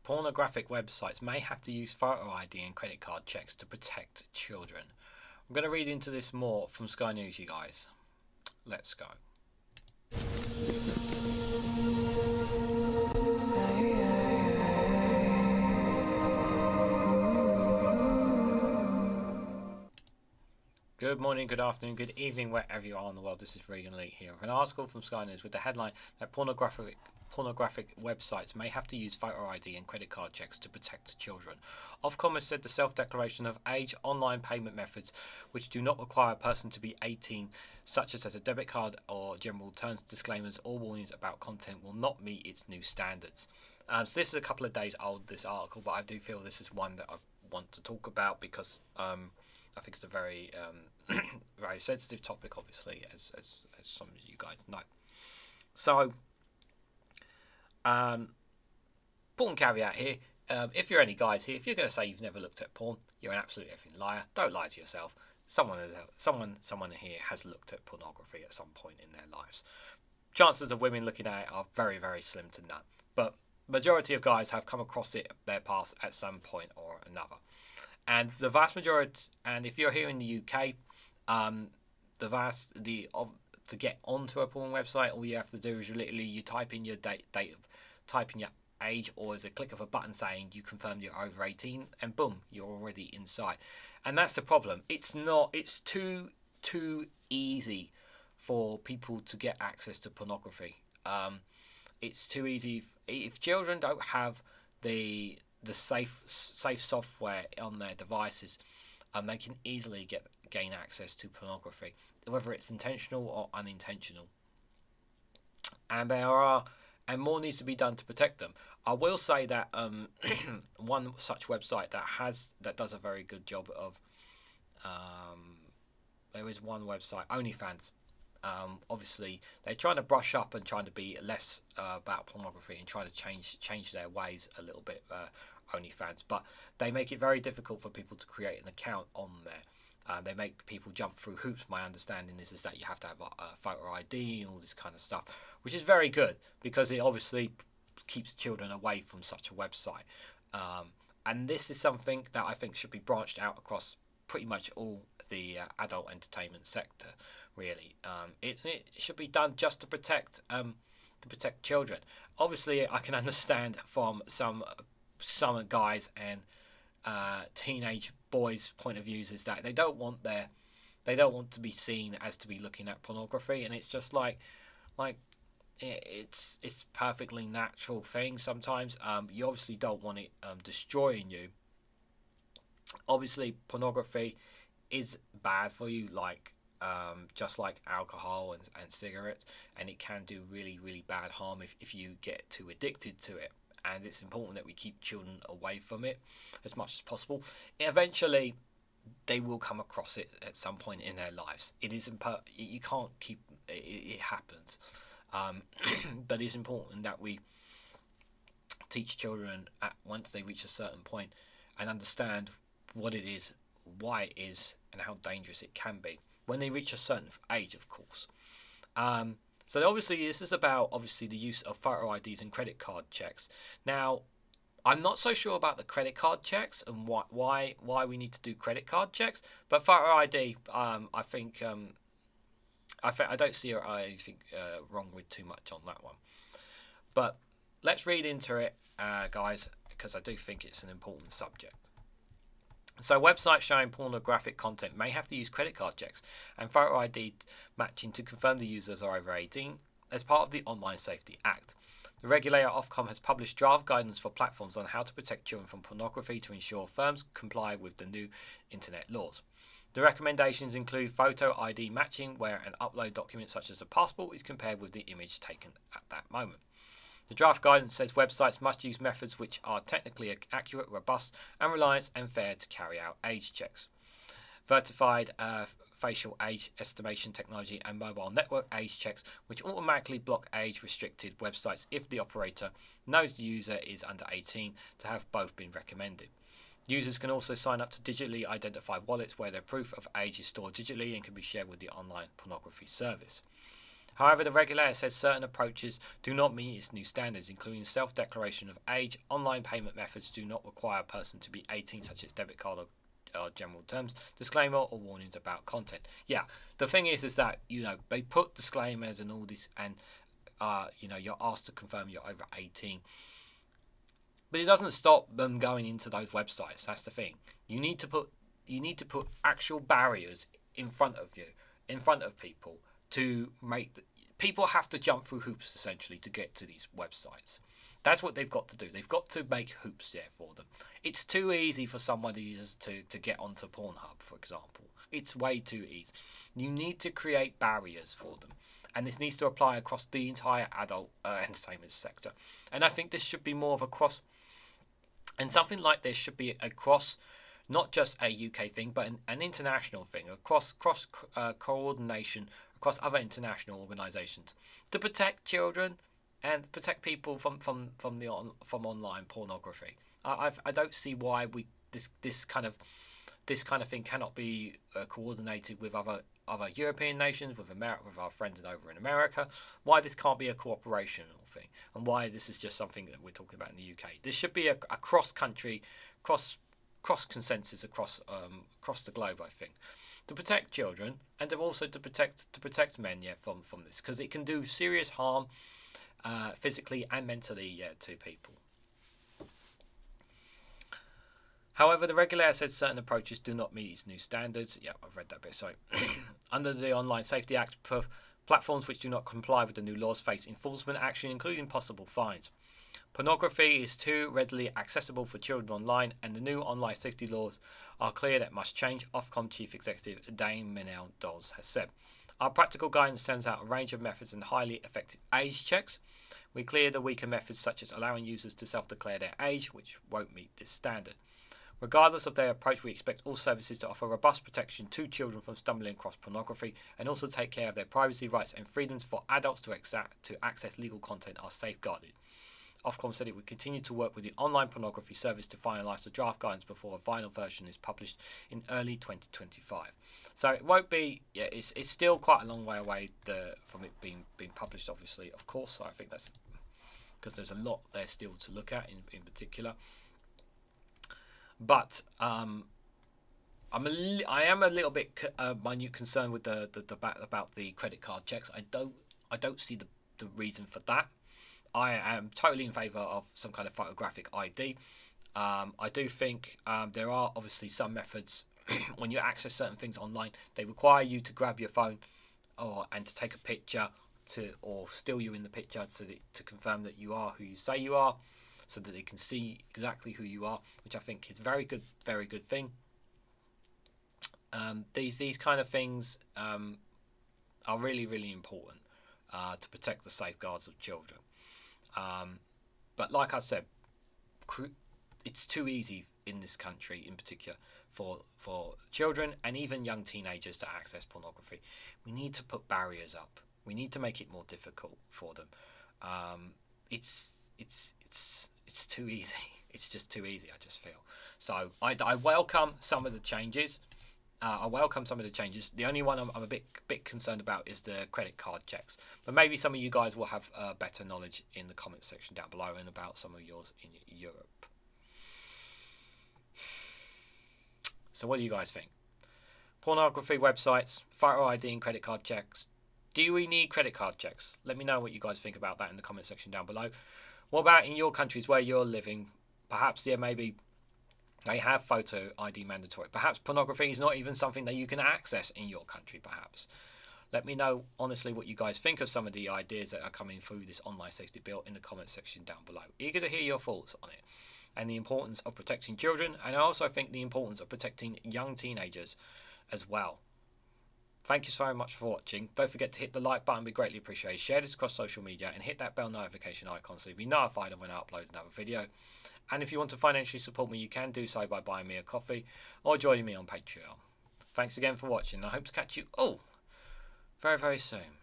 Pornographic websites may have to use photo ID and credit card checks to protect children. I'm going to read into this more from Sky News, you guys. Let's go. Good morning, good afternoon, good evening, wherever you are in the world. This is REGANELITE here with an article from Sky News with the headline that pornographic websites may have to use photo ID and credit card checks to protect children. Ofcom has said the self-declaration of age online payment methods which do not require a person to be 18, such as a debit card or general terms, disclaimers or warnings about content, will not meet its new standards. So this is a couple of days old, this article, but I do feel this is one that I want to talk about because I think it's a very very sensitive topic, obviously, as some of you guys know. So, important caveat here. If you're any guys here, if you're going to say you've never looked at porn, you're an absolute effing liar. Don't lie to yourself. Someone here has looked at pornography at some point in their lives. Chances of women looking at it are very, very slim to none. But majority of guys have come across it their paths at some point or another. And the vast majority, and if you're here in the UK, to get onto a porn website, all you have to do is you type in your type in your age, or as a click of a button saying you confirm you're over 18, and boom, you're already inside. And that's the problem. It's too easy for people to get access to pornography. It's too easy if children don't have the safe software on their devices, they can easily gain access to pornography, whether it's intentional or unintentional. And more needs to be done to protect them. I will say that one such website that does a very good job of there is one website, OnlyFans. Obviously, they're trying to brush up and trying to be less about pornography and trying to change their ways a little bit. OnlyFans, but they make it very difficult for people to create an account on there. They make people jump through hoops. My understanding is that you have to have a photo ID and all this kind of stuff, which is very good because it obviously keeps children away from such a website. And this is something that I think should be branched out across pretty much all the adult entertainment sector. Really, it should be done just to protect children. Obviously, I can understand from some guys and teenage boys' point of views is that they don't want to be seen as to be looking at pornography, and it's just like it's perfectly natural thing. Sometimes you obviously don't want it destroying you. Obviously, pornography is bad for you, just like alcohol and cigarettes, and it can do really, really bad harm if you get too addicted to it. And it's important that we keep children away from it as much as possible. Eventually, they will come across it at some point in their lives. It isn't you can't keep it happens, but it's important that we teach children once they reach a certain point and understand what it is, why it is, and how dangerous it can be when they reach a certain age, of course. So obviously this is about the use of photo IDs and credit card checks. Now, I'm not so sure about the credit card checks and why we need to do credit card checks, but photo ID, I don't see anything wrong with too much on that one. But let's read into it, guys, because I do think it's an important subject. So websites showing pornographic content may have to use credit card checks and photo ID matching to confirm the users are over 18 as part of the Online Safety Act. The regulator Ofcom has published draft guidance for platforms on how to protect children from pornography to ensure firms comply with the new internet laws. The recommendations include photo ID matching, where an upload document such as a passport is compared with the image taken at that moment. The draft guidance says websites must use methods which are technically accurate, robust, and reliable and fair to carry out age checks. Verified facial age estimation technology and mobile network age checks, which automatically block age-restricted websites if the operator knows the user is under 18, to have both been recommended. Users can also sign up to digitally identified wallets where their proof of age is stored digitally and can be shared with the online pornography service. However, the regulator says certain approaches do not meet its new standards, including self-declaration of age. Online payment methods do not require a person to be 18, such as debit card or general terms, disclaimer or warnings about content. Yeah, the thing is that they put disclaimers and all this, and you're asked to confirm you're over 18. But it doesn't stop them going into those websites. That's the thing. You need to put actual barriers in front of you, in front of people, to make people have to jump through hoops essentially to get to these websites. That's what they've got to do. They've got to make hoops there for them. It's too easy for somebody to get onto Pornhub, for example. It's way too easy. You need to create barriers for them. And this needs to apply across the entire adult entertainment sector. And I think this should be more of a cross. And something like this should be across, not just a UK thing, but an international thing, across coordination across other international organisations to protect children and protect people from online pornography. I don't see why this kind of thing cannot be coordinated with other European nations, with our friends over in America. Why this can't be a cooperational thing, and why this is just something that we're talking about in the UK. This should be a cross-country, cross consensus across the globe, I think, to protect children and also to protect men, from this, because it can do serious harm, physically and mentally, to people. However, the regulator said certain approaches do not meet its new standards. Yeah, I've read that bit, sorry. Under the Online Safety Act, platforms which do not comply with the new laws face enforcement action, including possible fines. Pornography is too readily accessible for children online, and the new online safety laws are clear that must change, Ofcom Chief Executive Dame Minelle Dawes has said. Our practical guidance sends out a range of methods and highly effective age checks. We clear the weaker methods such as allowing users to self-declare their age, which won't meet this standard. Regardless of their approach, we expect all services to offer robust protection to children from stumbling across pornography and also take care of their privacy rights, and freedoms for adults to access legal content are safeguarded. Ofcom said it would continue to work with the online pornography service to finalise the draft guidance before a final version is published in early 2025. So it won't be, it's still quite a long way away from it being published, obviously, of course. So I think that's because there's a lot there still to look at in particular. But I am a little bit minute concerned with the about the credit card checks. I don't see the reason for that. I am totally in favour of some kind of photographic ID. I do think there are obviously some methods when you access certain things online, they require you to grab your phone and to take a picture or still you in the picture to confirm that you are who you say you are, so that they can see exactly who you are, which I think is very good thing. These kind of things are really important to protect the safeguards of children. But like I said, it's too easy in this country in particular for children and even young teenagers to access pornography. We need to put barriers up. We need to make it more difficult for them. It's too easy. It's just too easy, I just feel. So I welcome some of the changes. The only one I'm a bit concerned about is the credit card checks. But maybe some of you guys will have better knowledge in the comment section down below and about some of yours in Europe. So what do you guys think? Pornography websites, photo ID and credit card checks. Do we need credit card checks? Let me know what you guys think about that in the comment section down below. What about in your countries where you're living? Perhaps, maybe they have photo ID mandatory. Perhaps pornography is not even something that you can access in your country, perhaps. Let me know, honestly, what you guys think of some of the ideas that are coming through this online safety bill in the comment section down below. Eager to hear your thoughts on it and the importance of protecting children, and I also think the importance of protecting young teenagers as well. Thank you so much for watching. Don't forget to hit the like button, be greatly appreciated. Share this across social media and hit that bell notification icon so you'll be notified of when I upload another video. And if you want to financially support me, you can do so by buying me a coffee or joining me on Patreon. Thanks again for watching. I hope to catch you all very soon.